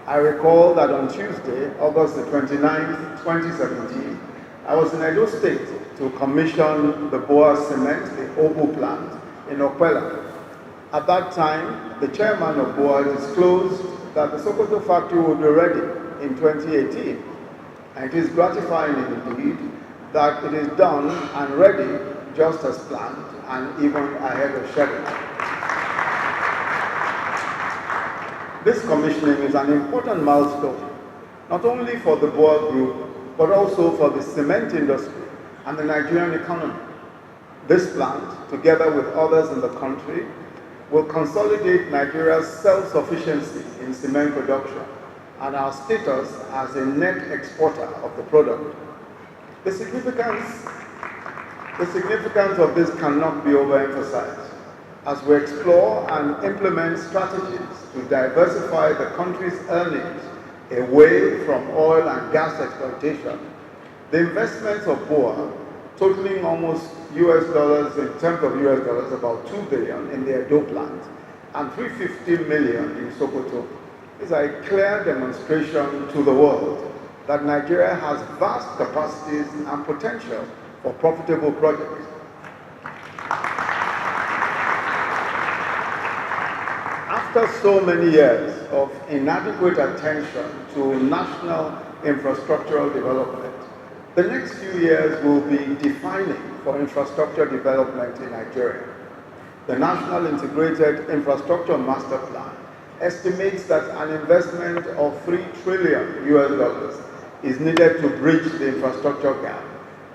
I recall that on Tuesday, August the 29th, 2017, I was in Edo State to commission the BUA Cement, the OBU plant in Okpella. At that time, the chairman of BUA disclosed that the Sokoto factory would be ready in 2018. And it is gratifying indeed that it is done and ready just as planned and even ahead of schedule. This commissioning is an important milestone, not only for the BUA Group, but also for the cement industry and the Nigerian economy. This plant, together with others in the country, will consolidate Nigeria's self-sufficiency in cement production and our status as a net exporter of the product. The significance of this cannot be overemphasized as we explore and implement strategies to diversify the country's earnings away from oil and gas exploitation. The investments of BUA, totaling almost US dollars, in terms of US dollars, about $2 billion in the Edo plant and $350 million in Sokoto, is a clear demonstration to the world that Nigeria has vast capacities and potential for profitable projects. After so many years of inadequate attention to national infrastructural development, the next few years will be defining for infrastructure development in Nigeria. The National Integrated Infrastructure Master Plan estimates that an investment of $3 trillion US is needed to bridge the infrastructure gap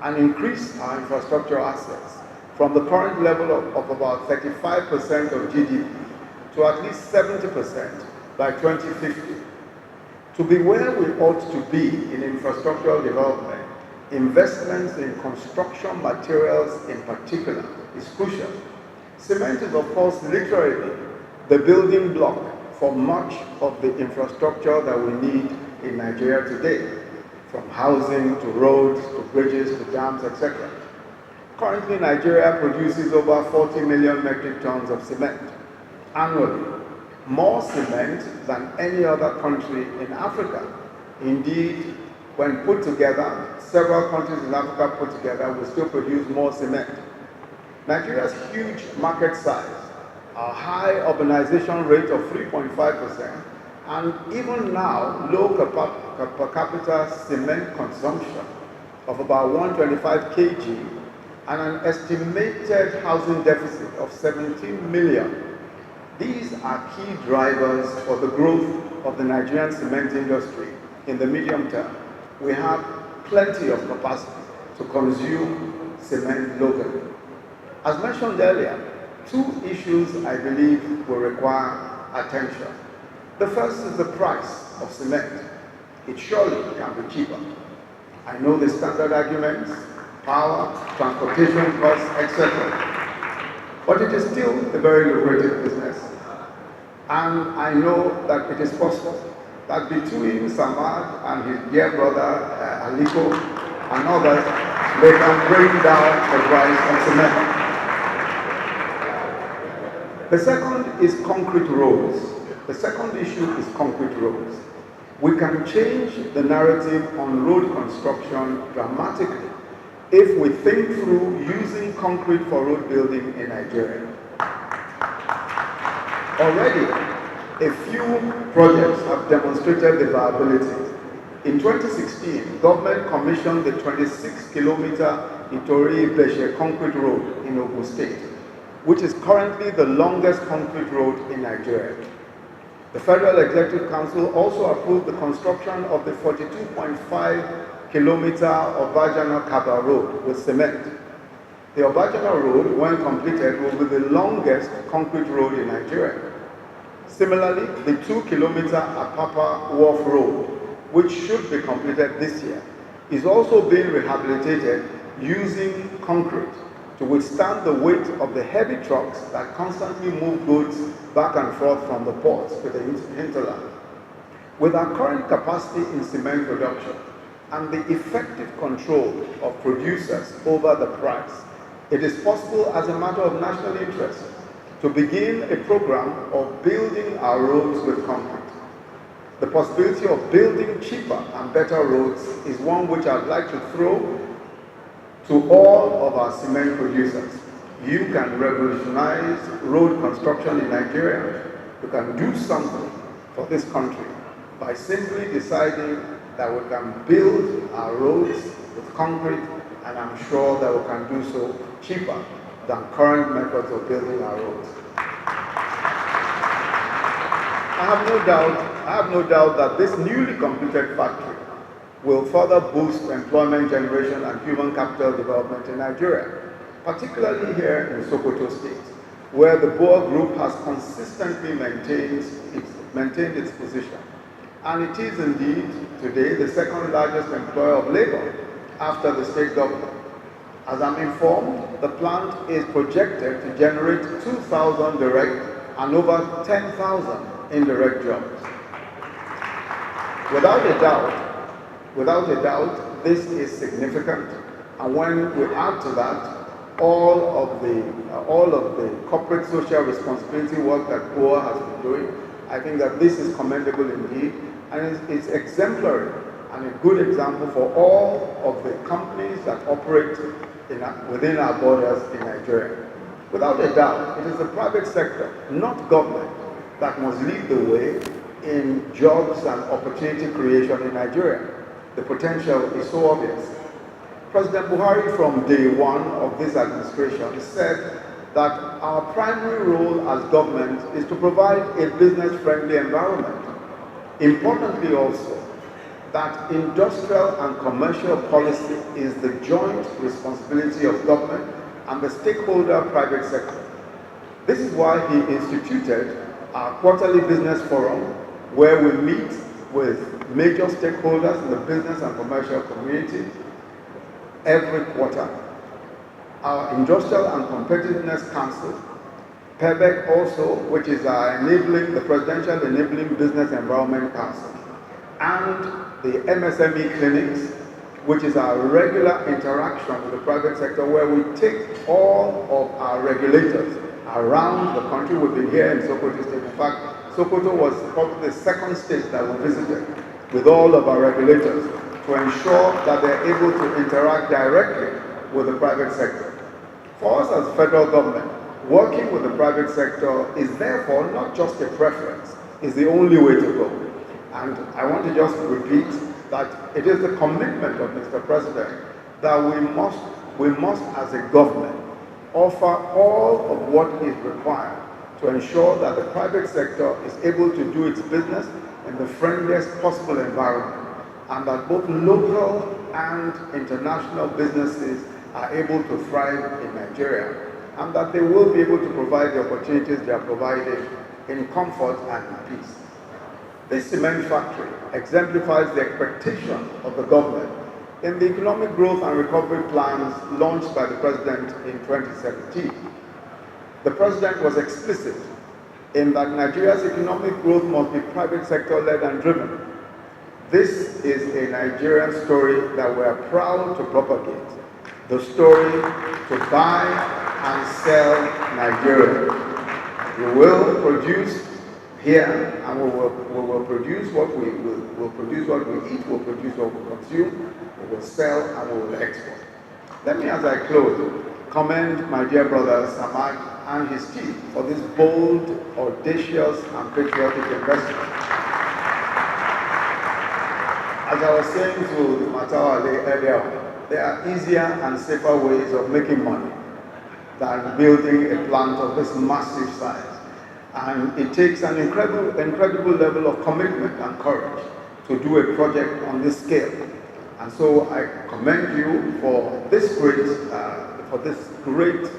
and increase our infrastructure assets from the current level of about 35% of GDP to at least 70% by 2050. To be where we ought to be in infrastructural development, investments in construction materials in particular is crucial. Cement is, of course, literally the building block for much of the infrastructure that we need in Nigeria today, from housing to roads to bridges to dams, etc. Currently, Nigeria produces over 40 million metric tons of cement annually, more cement than any other country in Africa. Indeed, when put together, several countries in Africa put together will still produce more cement. Nigeria's huge market size, our high urbanization rate of 3.5%, and even now, low per capita cement consumption of about 125 kg, and an estimated housing deficit of 17 million. These are key drivers for the growth of the Nigerian cement industry in the medium term. We have plenty of capacity to consume cement locally. As mentioned earlier, two issues I believe will require attention. The first is the price of cement. It surely can be cheaper. I know the standard arguments, power, transportation costs, etc. But it is still a very lucrative business. And I know that it is possible that between Samad and his dear brother Aliko and others, they can bring down the price of cement. The second is concrete roads. The second issue is concrete roads. We can change the narrative on road construction dramatically if we think through using concrete for road building in Nigeria. Already, a few projects have demonstrated the viability. In 2016, government commissioned the 26-kilometer Itori-Ibeshe concrete road in Ogun State, which is currently the longest concrete road in Nigeria. The Federal Executive Council also approved the construction of the 42.5-kilometer Obajana-Kaba road with cement. The Obajana road, when completed, will be the longest concrete road in Nigeria. Similarly, the 2-kilometer Apapa Wharf Road, which should be completed this year, is also being rehabilitated using concrete to withstand the weight of the heavy trucks that constantly move goods back and forth from the ports to the hinterland. With our current capacity in cement production and the effective control of producers over the price, it is possible as a matter of national interest to begin a program of building our roads with concrete. the possibility of building cheaper and better roads is one which I'd like to throw to all of our cement producers. You can revolutionize road construction in Nigeria. You can do something for this country by simply deciding that we can build our roads with concrete, and I'm sure that we can do so cheaper than current methods of building our roads. I have no doubt that this newly completed factory will further boost employment generation and human capital development in Nigeria, particularly here in Sokoto State, where the BUA Group has consistently maintained its position. And it is indeed today the second largest employer of labor after the state government. As I'm informed, the plant is projected to generate 2,000 direct and over 10,000 indirect jobs. Without a doubt, this is significant. And when we add to that all of the corporate social responsibility work that BUA has been doing, I think that this is commendable indeed, and it's exemplary and a good example for all of the companies that operate within our borders in Nigeria. Without a doubt, it is the private sector, not government, that must lead the way in jobs and opportunity creation in Nigeria. The potential is so obvious. President Buhari, from day one of this administration, said that our primary role as government is to provide a business-friendly environment. Importantly also, that industrial and commercial policy is the joint responsibility of government and the stakeholder private sector. This is why he instituted our quarterly business forum, where we meet with major stakeholders in the business and commercial community every quarter. Our Industrial and Competitiveness Council, PEBEC also, which is the Presidential Enabling Business Environment Council, and the MSME clinics, which is our regular interaction with the private sector, where we take all of our regulators around the country. We've been here in Sokoto State. In fact, Sokoto was probably the second state that we visited with all of our regulators to ensure that they're able to interact directly with the private sector. For us as federal government, working with the private sector is therefore not just a preference, it's the only way to go. And I want to just repeat that it is the commitment of Mr. President that we must as a government offer all of what is required to ensure that the private sector is able to do its business in the friendliest possible environment, and that both local and international businesses are able to thrive in Nigeria, and that they will be able to provide the opportunities they are providing in comfort and in peace. This cement factory exemplifies the expectation of the government in the economic growth and recovery plans launched by the President in 2017. The President was explicit in that Nigeria's economic growth must be private sector-led and driven. This is a Nigerian story that we are proud to propagate. The story to buy and sell Nigeria. We will produce here, and we will produce what we will produce what we eat, we'll produce what we consume, we will sell, and we will export. Let me, as I close, commend my dear brother Samad and his team for this bold, audacious, and patriotic investment. As I was saying to Matawale earlier, there are easier and safer ways of making money than building a plant of this massive size. And it takes an incredible level of commitment and courage to do a project on this scale. And so I commend you for this great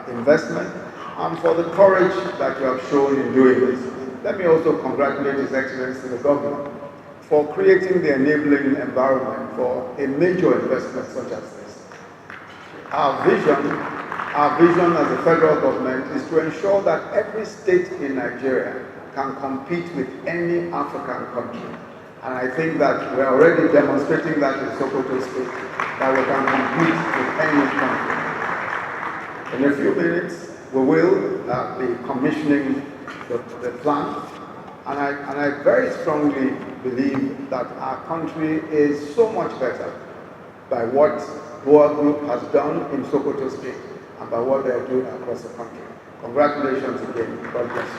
investment and for the courage that you have shown in doing this. Let me also congratulate His Excellency the Governor for creating the enabling environment for a major investment such as this. Our vision as a federal government is to ensure that every state in Nigeria can compete with any African country. And I think that we're already demonstrating that in Sokoto State, that we can compete with any country. In a few minutes, we will be commissioning the plant, And I very strongly believe that our country is so much better by what BUA Group has done in Sokoto State and by what they are doing across the country. Congratulations again. God bless you.